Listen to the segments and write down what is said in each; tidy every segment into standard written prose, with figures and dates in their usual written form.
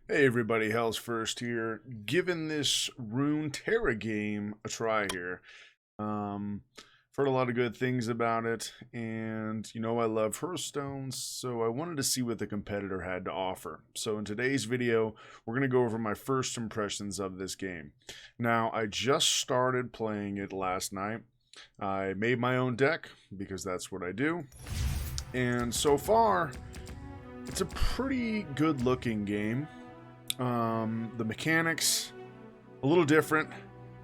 Hey everybody, Hell's First here, giving this Runeterra game a try here. Um, I've heard a lot of good things about it, and you know I love Hearthstone, so I wanted to see what the competitor had to offer. So in today's video, we're going to go over my first impressions of this game. Now, I just started playing it last night. I made my own deck, because that's what I do, and so far, it's a pretty good looking game. The mechanics a little different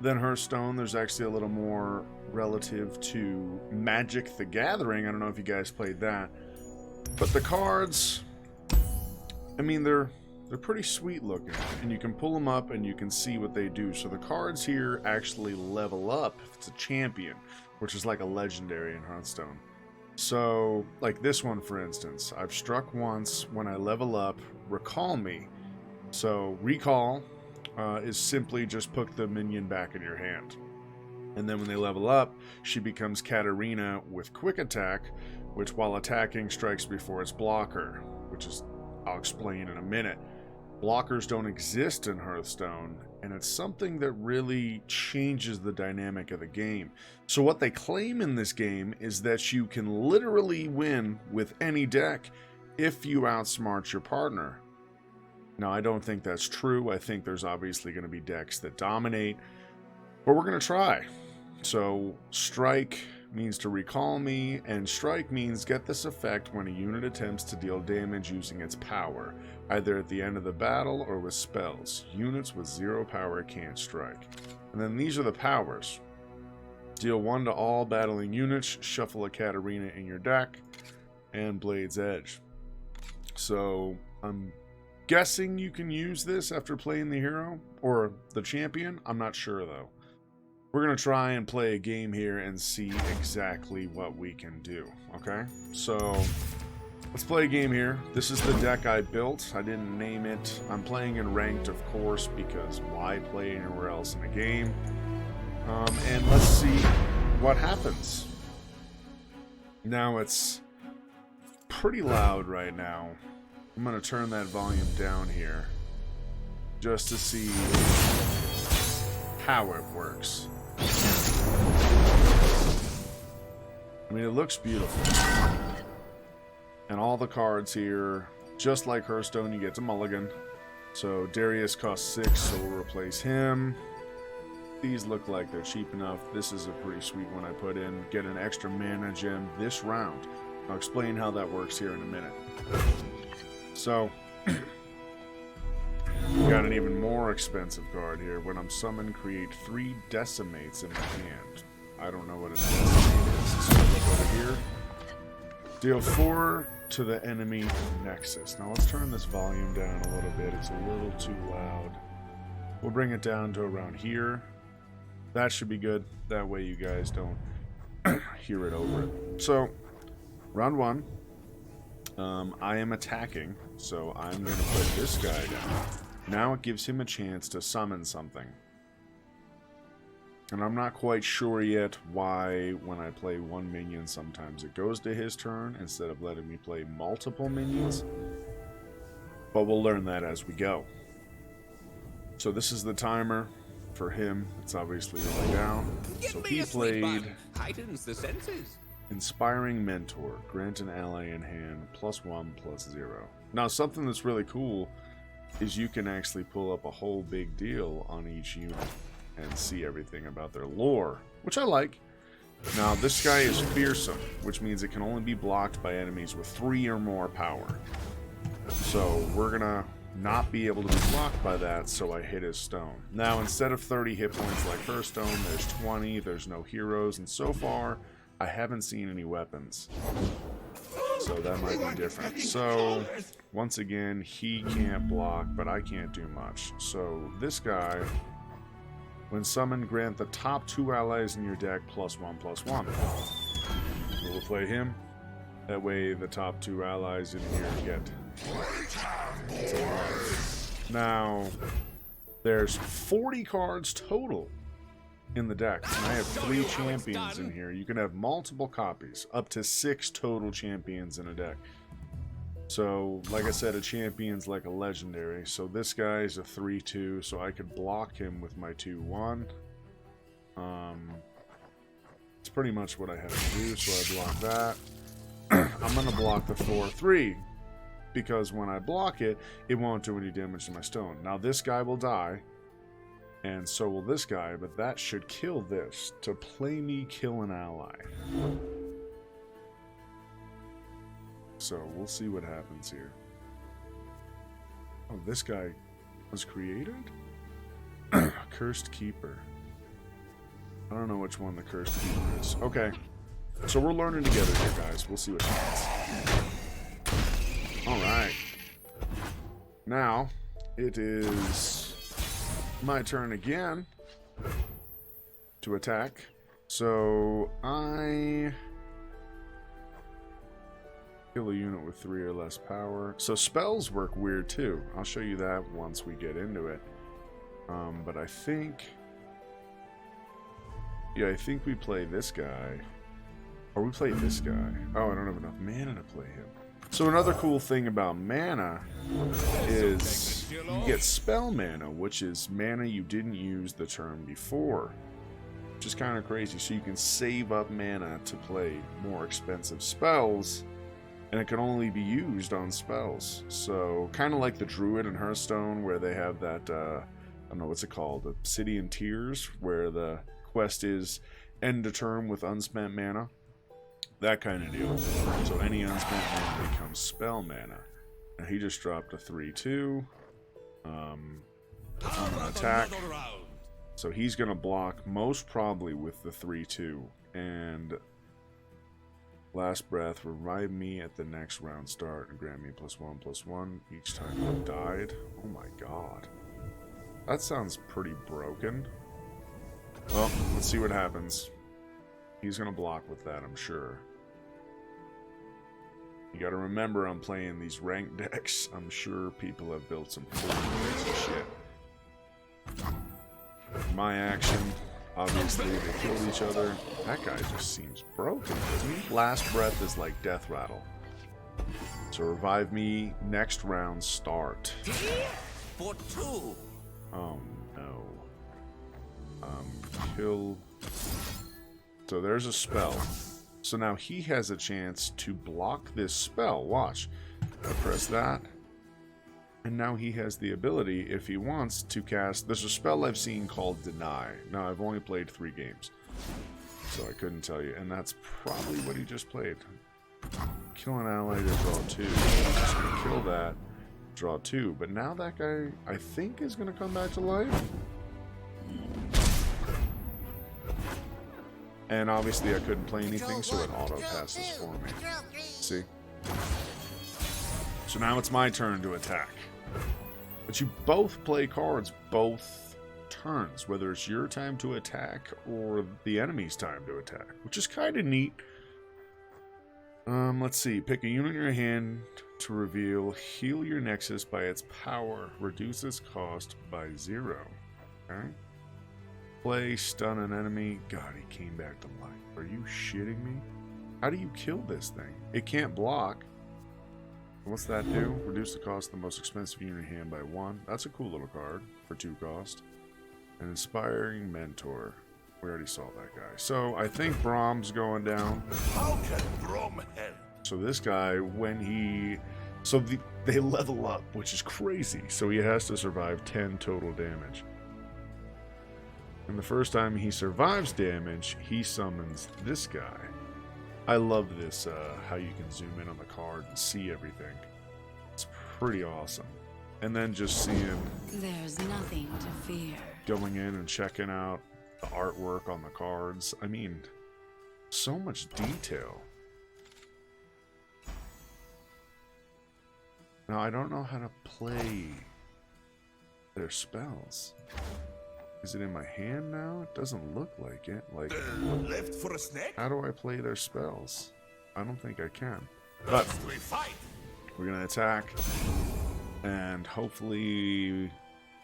than Hearthstone. There's actually a little more relative to Magic the Gathering. I don't know if you guys played that, but the cards, I mean, they're pretty sweet looking, and you can pull them up and you can see what they do. So the cards here actually level up if it's a champion, which is like a legendary in Hearthstone. So like this one, for instance, I've struck once. When I level up, recall me. So recall is simply just put the minion back in your hand. And then when they level up, she becomes Katarina with quick attack, which while attacking strikes before its blocker, which is, I'll explain in a minute. Blockers don't exist in Hearthstone, and it's something that really changes the dynamic of the game. So what they claim in this game is that you can literally win with any deck if you outsmart your partner. Now, I don't think that's true. I think there's obviously going to be decks that dominate, but we're going to try. So, strike means to recall me, and strike means get this effect when a unit attempts to deal damage using its power, either at the end of the battle or with spells. Units with 0 power can't strike. And then these are the powers. Deal 1 to all battling units, shuffle a Katarina in your deck, and Blade's Edge. So, I'm guessing you can use this after playing the hero or the champion. I'm not sure though. We're gonna try and play a game here and see exactly what we can do. Okay, so let's play a game here. This is the deck I built. I didn't name it. I'm playing in ranked, of course, because why play anywhere else in a game? And let's see what happens. Now it's pretty loud right now. I'm going to turn that volume down here just to see how it works. I mean, it looks beautiful. And all the cards here, just like Hearthstone, you get to mulligan. So Darius costs 6, so we'll replace him. These look like they're cheap enough. This is a pretty sweet one I put in. Get an extra mana gem this round. I'll explain how that works here in a minute. So, we got an even more expensive card here. When I'm summoned, create 3 decimates in my hand. I don't know what a decimate is. So look over here. Deal 4 to the enemy nexus. Now let's turn this volume down a little bit. It's a little too loud. We'll bring it down to around here. That should be good. That way you guys don't hear it over it. So, round 1. I am attacking, so I'm going to put this guy down. Now it gives him a chance to summon something. And I'm not quite sure yet why when I play one minion sometimes it goes to his turn instead of letting me play multiple minions. But we'll learn that as we go. So this is the timer for him. It's obviously going down. So he played heightens the senses. Inspiring Mentor. Grant an ally in hand +1/+0. Now something that's really cool is you can actually pull up a whole big deal on each unit and see everything about their lore, which I like. Now this guy is fearsome, which means it can only be blocked by enemies with 3 or more power. So we're gonna not be able to be blocked by that, so I hit his stone. Now instead of 30 hit points like Hearthstone, there's 20, there's no heroes, and so far I haven't seen any weapons, so that might be different. So, once again, he can't block, but I can't do much. So, this guy, when summoned, grant the top 2 allies in your deck +1/+1. We'll play him. That way, the top 2 allies in here get. Now, there's 40 cards total in the deck, and I have 3 champions in here. You can have multiple copies, up to 6 total champions in a deck. So, like I said, a champion's like a legendary. So this guy's a 3-2, so I could block him with my 2-1. It's pretty much what I have to do, so I block that. I'm going to block the 4-3, because when I block it, it won't do any damage to my stone. Now this guy will die, and so will this guy, but that should kill this to play me kill an ally. So we'll see what happens here. Oh, this guy was created? Cursed Keeper. I don't know which one the Cursed Keeper is. Okay. So we're learning together here, guys. We'll see what happens. Alright. Now, it is my turn again to attack. So, I kill a unit with 3 or less power. So spells work weird too. I'll show you that once we get into it. But I think... yeah, I think we play this guy. Or we play this guy. Oh, I don't have enough mana to play him. So another cool thing about mana is you get spell mana, which is mana you didn't use the turn before. Which is kind of crazy. So you can save up mana to play more expensive spells, and it can only be used on spells. So kind of like the Druid in Hearthstone, where they have that, I don't know, what's it called? Obsidian Tears, where the quest is end a turn with unspent mana. That kind of deal. So any unspent mana becomes spell mana. Now he just dropped a 3-2. I'm gonna attack. So he's gonna block most probably with the 3-2. And last breath, revive me at the next round start and grant me +1/+1 each time I've died. Oh my god. That sounds pretty broken. Well, let's see what happens. He's gonna block with that, I'm sure. You gotta remember, I'm playing these ranked decks. I'm sure people have built some pretty crazy shit. My action, obviously, they killed each other. That guy just seems broken, doesn't he? Last breath is like death rattle. So revive me next round start. For 2. Oh no. Kill. So there's a spell. So now he has a chance to block this spell. Watch. I press that. And now he has the ability, if he wants, to cast... there's a spell I've seen called Deny. Now, I've only played 3 games, so I couldn't tell you. And that's probably what he just played. Kill an ally to draw 2. He's just going to kill that, draw 2. But now that guy, I think, is going to come back to life. And obviously I couldn't play anything, so it auto-passes for me. See? So now it's my turn to attack. But you both play cards both turns, whether it's your time to attack or the enemy's time to attack, which is kind of neat. Let's see. Pick a unit in your hand to reveal. Heal your Nexus by its power. Reduce its cost by 0. Okay? Play, stun an enemy. God, he came back to life. Are you shitting me? How do you kill this thing? It can't block. What's that do? Reduce the cost of the most expensive unit in your hand by 1. That's a cool little card for 2 cost. An Inspiring Mentor. We already saw that guy. So I think Brom's going down. How can Brom help? So this guy, when he... so they level up, which is crazy. So he has to survive 10 total damage. And the first time he survives damage, he summons this guy. I love this, how you can zoom in on the card and see everything. It's pretty awesome. And then just seeing... there's nothing to fear. Going in and checking out the artwork on the cards. I mean, so much detail. Now, I don't know how to play their spells. Is it in my hand now? It doesn't look like it. Like, Left for a snack? how do I play their spells? I don't think I can. But We fight. we're gonna attack, and hopefully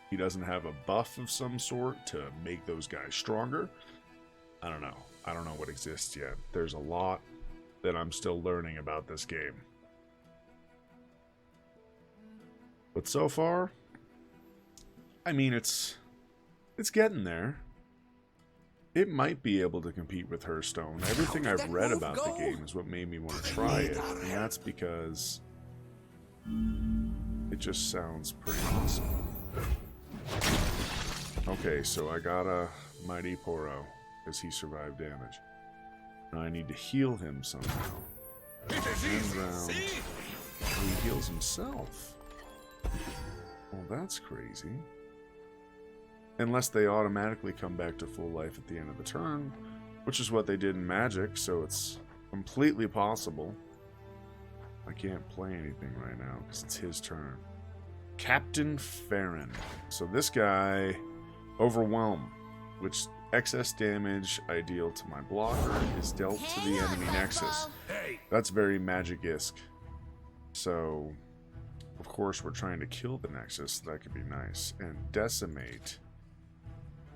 he doesn't have a buff of some sort to make those guys stronger. I don't know. I don't know what exists yet. There's a lot that I'm still learning about this game. But so far, I mean, it's getting there. It might be able to compete with Hearthstone. Everything I've read about the game is what made me want to try it, and that's because it just sounds pretty awesome. Okay, so I got a Mighty Poro, because he survived damage. Now I need to heal him somehow. And round, he heals himself. Well, that's crazy. Unless they automatically come back to full life at the end of the turn, which is what they did in Magic, so it's completely possible. I can't play anything right now because it's his turn. Captain Farron. So this guy, Overwhelm, which excess damage I deal to my blocker is dealt to the enemy nexus. That's very Magic-esque. So, of course, we're trying to kill the nexus, so that could be nice. And Decimate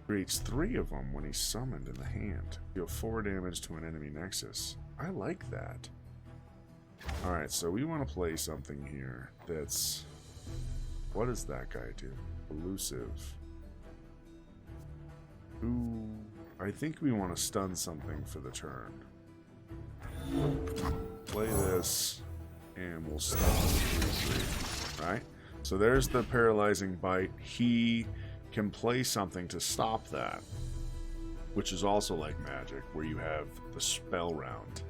creates 3 of them when he's summoned in the hand. Deal 4 damage to an enemy nexus. I like that. Alright, so we want to play something here that's... What does that guy do? Elusive. Ooh, I think we want to stun something for the turn. Play this, and we'll stun 3/3. Right? So there's the paralyzing bite. He can play something to stop that, which is also like Magic, where you have the spell round.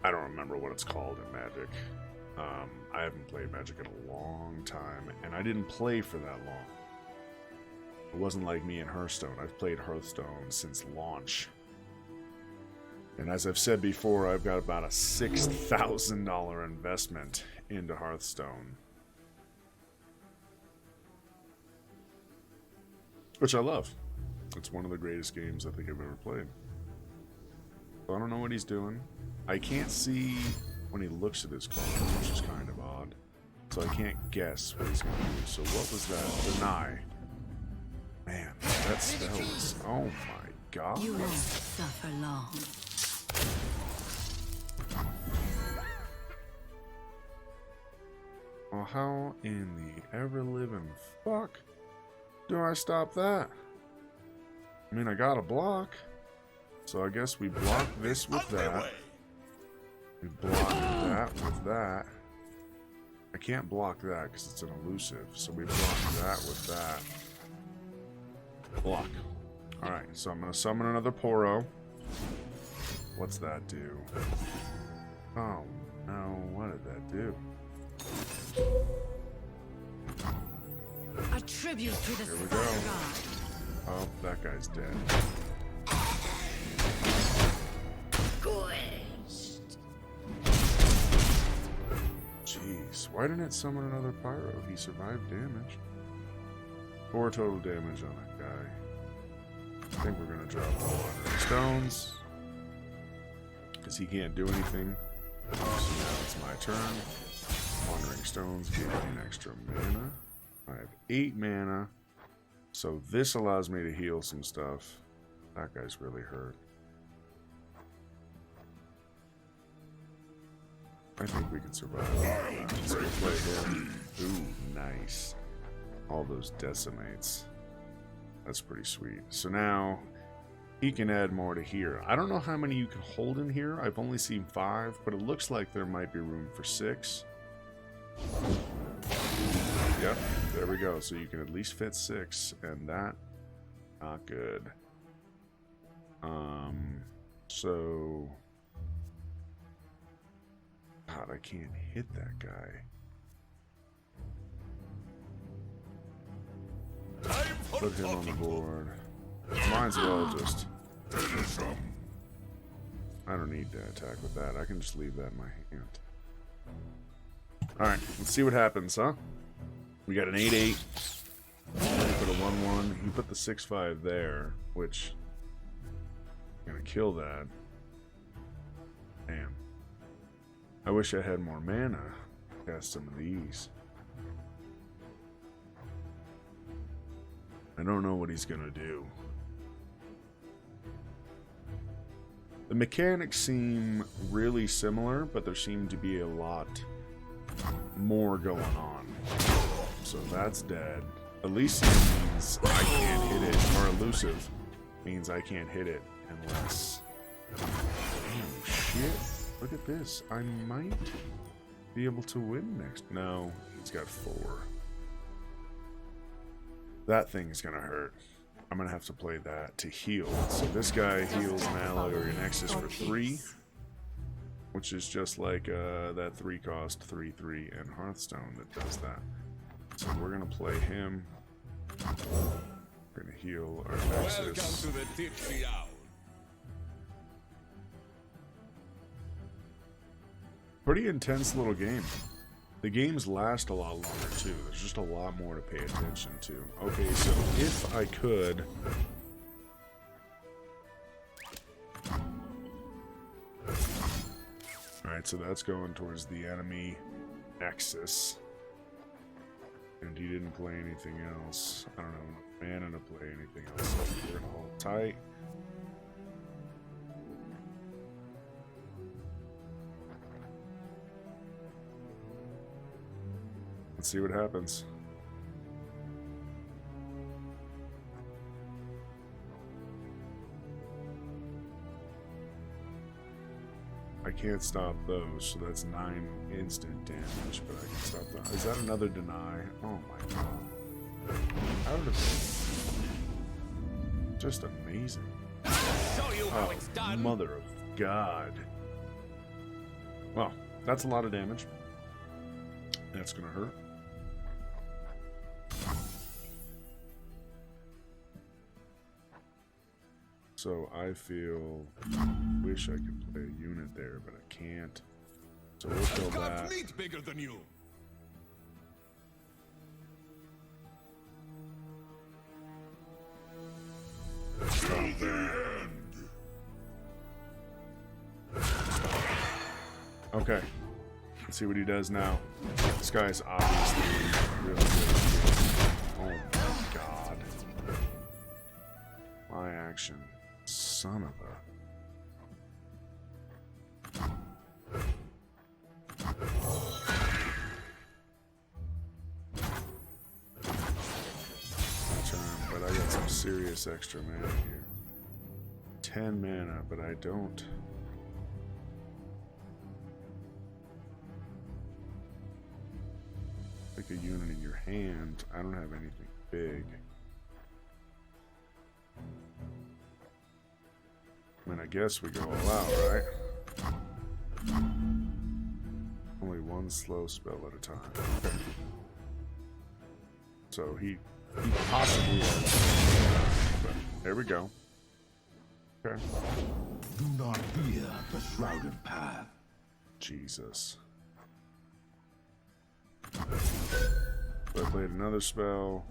I don't remember what it's called in Magic. I haven't played Magic in a long time, and I didn't play for that long. It wasn't like me in Hearthstone. I've played Hearthstone since launch. And as I've said before, I've got about a $6,000 investment into Hearthstone. Which I love. It's one of the greatest games I think I've ever played. So I don't know what he's doing. I can't see when he looks at his cards, which is kind of odd. So I can't guess what he's going to do. So what was that? Deny. Man, that spell is... Oh my god. You won't suffer long. Well, how in the ever-living fuck do I stop that? I mean, I got a block. So I guess we block this with that. We block that with that. I can't block that because it's an elusive. So we block that with that. Block. Alright, so I'm going to summon another Poro. What's that do? Oh, no. What did that do? A tribute to the Here we Fire go. God. Oh, that guy's dead. Jeez, why didn't it summon another Pyro? He survived damage. 4 total damage on that guy. I think we're gonna drop the Wandering Stones. Because he can't do anything. So now it's my turn. Wandering Stones give me an extra mana. I have 8 mana. So this allows me to heal some stuff. That guy's really hurt. I think we can survive. Let's go play him. Ooh, nice. All those decimates. That's pretty sweet. So now he can add more to here. I don't know how many you can hold in here. I've only seen 5, but it looks like there might be room for 6. Yep, there we go. So you can at least fit 6, and that, not good. So, God, I can't hit that guy. Put him on the board. Might as well just... I don't need to attack with that. I can just leave that in my hand. Alright, let's see what happens, huh? We got an 8-8. We put a 1-1. He put the 6-5 there, which... I'm gonna kill that. Damn. I wish I had more mana to cast some of these. I don't know what he's gonna do. The mechanics seem really similar, but there seem to be a lot more going on. So that's dead. Elysium means I can't hit it, or elusive means I can't hit it unless... Oh shit, look at this. I might be able to win next. No, he's got 4. That thing's gonna hurt. I'm gonna have to play that to heal. So this guy heals an ally or your nexus for 3, which is just like that 3 cost 3/3 in Hearthstone that does that. So we're gonna play him. We're gonna heal our nexus. Welcome to the tipsy hour. Pretty intense little game. The games last a lot longer too. There's just a lot more to pay attention to. Okay, so if I could... Alright, so that's going towards the enemy nexus. And he didn't play anything else. I don't know, mana to play anything else. So we're gonna hold tight. Let's see what happens. I can't stop those, so that's 9 instant damage, but I can stop that. Is that another deny? Oh my god. How did it... Just amazing. Show you how it's done. Mother of God. Well, that's a lot of damage. That's gonna hurt. So I wish I could play a unit there, but I can't. So we'll kill that. Meat bigger than you. Stop that. Okay. Let's see what he does now. This guy's obviously really good. Oh my god. My action. Son of a... Turn, but I got some serious extra mana here. 10 mana, but I don't... Take a unit in your hand. I don't have anything big. I mean, I guess we go all out, right? Only one slow spell at a time. Okay. So he possibly has... But there we go. Okay. Do not fear the shrouded path. Jesus. So I played another spell.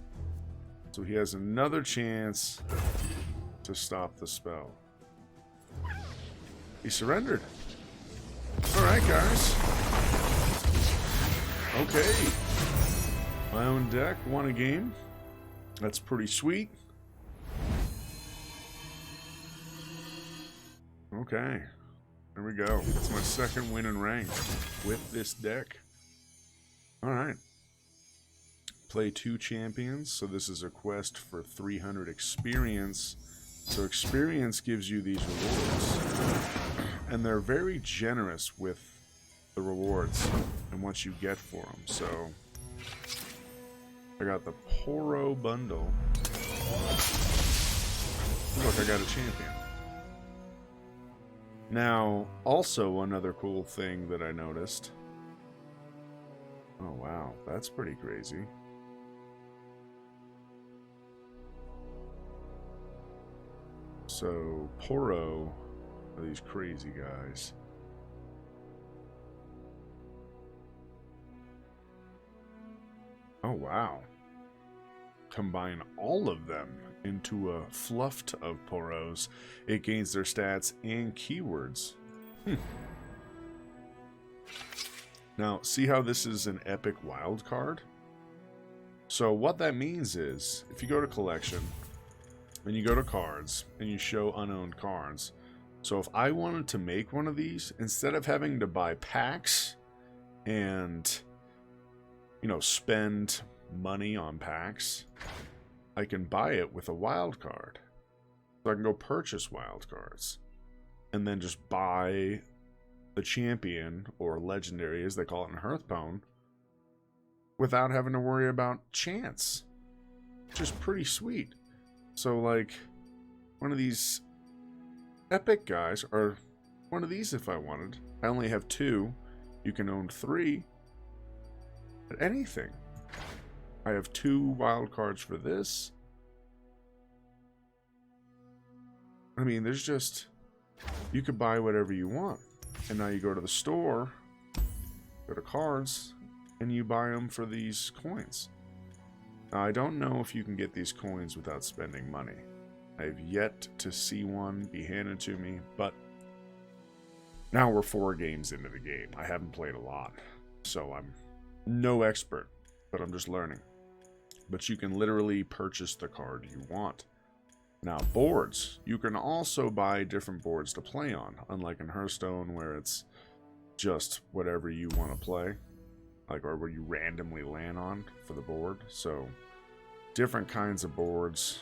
So he has another chance to stop the spell. He surrendered. Alright, guys. Okay. My own deck won a game. That's pretty sweet. Okay. There we go. That's my second win in rank with this deck. Alright. Play 2 champions. So this is a quest for 300 experience. So experience gives you these rewards. And they're very generous with the rewards and what you get for them. So I got the Poro bundle. Look, I got a champion. Now, also another cool thing that I noticed. Oh wow, that's pretty crazy. So, Poro are these crazy guys. Oh wow. Combine all of them into a fluffed of Poros. It gains their stats and keywords. Now, see how this is an epic wild card? So what that means is, if you go to collection, and you go to cards, and you show unowned cards. So if I wanted to make one of these, instead of having to buy packs and you know, spend money on packs, I can buy it with a wild card. So I can go purchase wild cards and then just buy the champion, or legendary as they call it in Hearthstone, without having to worry about chance. Which is pretty sweet. So like one of these epic guys, or one of these if I wanted. I only have 2. You can own 3. But anything. I have 2 wild cards for this. I mean, there's just, you could buy whatever you want. And now you go to the store, go to cards, and you buy them for these coins. Now, I don't know if you can get these coins without spending money. I have yet to see one be handed to me, but now we're 4 games into the game. I haven't played a lot, so I'm no expert, but I'm just learning. But you can literally purchase the card you want. Now, boards. You can also buy different boards to play on, unlike in Hearthstone where it's just whatever you want to play, like, or where you randomly land on for the board. So, different kinds of boards,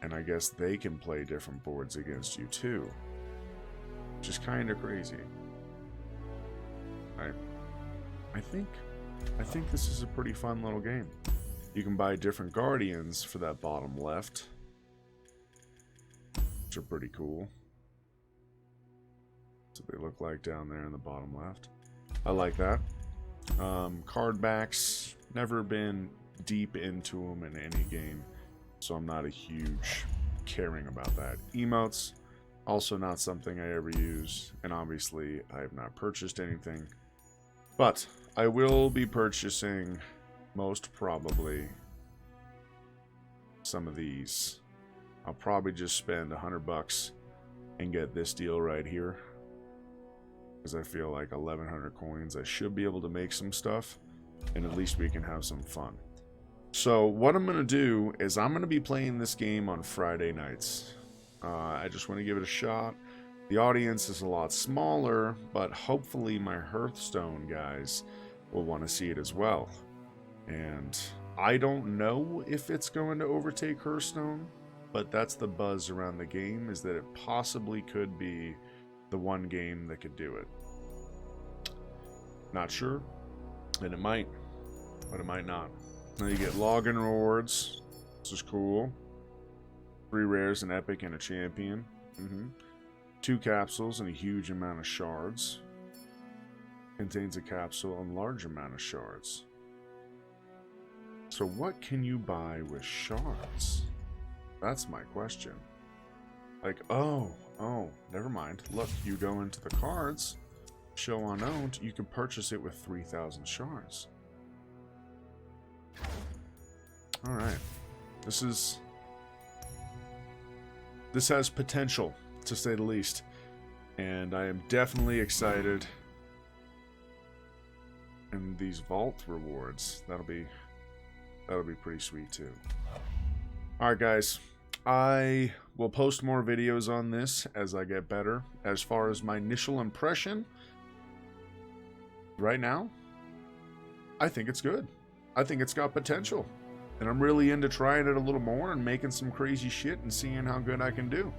and I guess they can play different boards against you too, which is kind of crazy. I think this is a pretty fun little game. You can buy different guardians for that bottom left, which are pretty cool. So they look like down there in the bottom left. I like that. Card backs, never been deep into them in any game, so I'm not a huge caring about that. Emotes, also not something I ever use, and obviously I have not purchased anything. But I will be purchasing, most probably, some of these. I'll probably just spend $100 and get this deal right here, because I feel like 1,100 coins, I should be able to make some stuff, and at least we can have some fun. So what I'm going to do is I'm going to be playing this game on Friday nights. I just want to give it a shot. The audience is a lot smaller, but hopefully my Hearthstone guys will want to see it as well. And I don't know if it's going to overtake Hearthstone, but that's the buzz around the game, is that it possibly could be the one game that could do it. Not sure, and it might, but it might not. Now you get login rewards. This is cool. 3 rares, an epic, and a champion. 2 capsules and a huge amount of shards. Contains a capsule and large amount of shards. So what can you buy with shards? That's my question. Like, oh, never mind. Look, you go into the cards, show unowned, you can purchase it with 3,000 shards. Alright. This has potential, to say the least. And I am definitely excited. And these vault rewards, that'll be pretty sweet too. Alright guys, I will post more videos on this as I get better. As far as my initial impression, right now, I think it's good. I think it's got potential. And I'm really into trying it a little more and making some crazy shit and seeing how good I can do.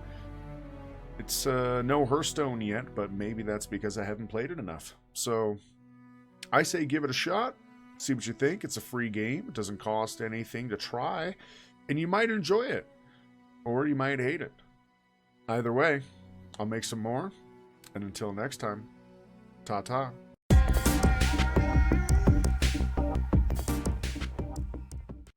It's no Hearthstone yet, but maybe that's because I haven't played it enough. So I say give it a shot. See what you think. It's a free game. It doesn't cost anything to try. And you might enjoy it. Or you might hate it. Either way, I'll make some more. And until next time, ta-ta.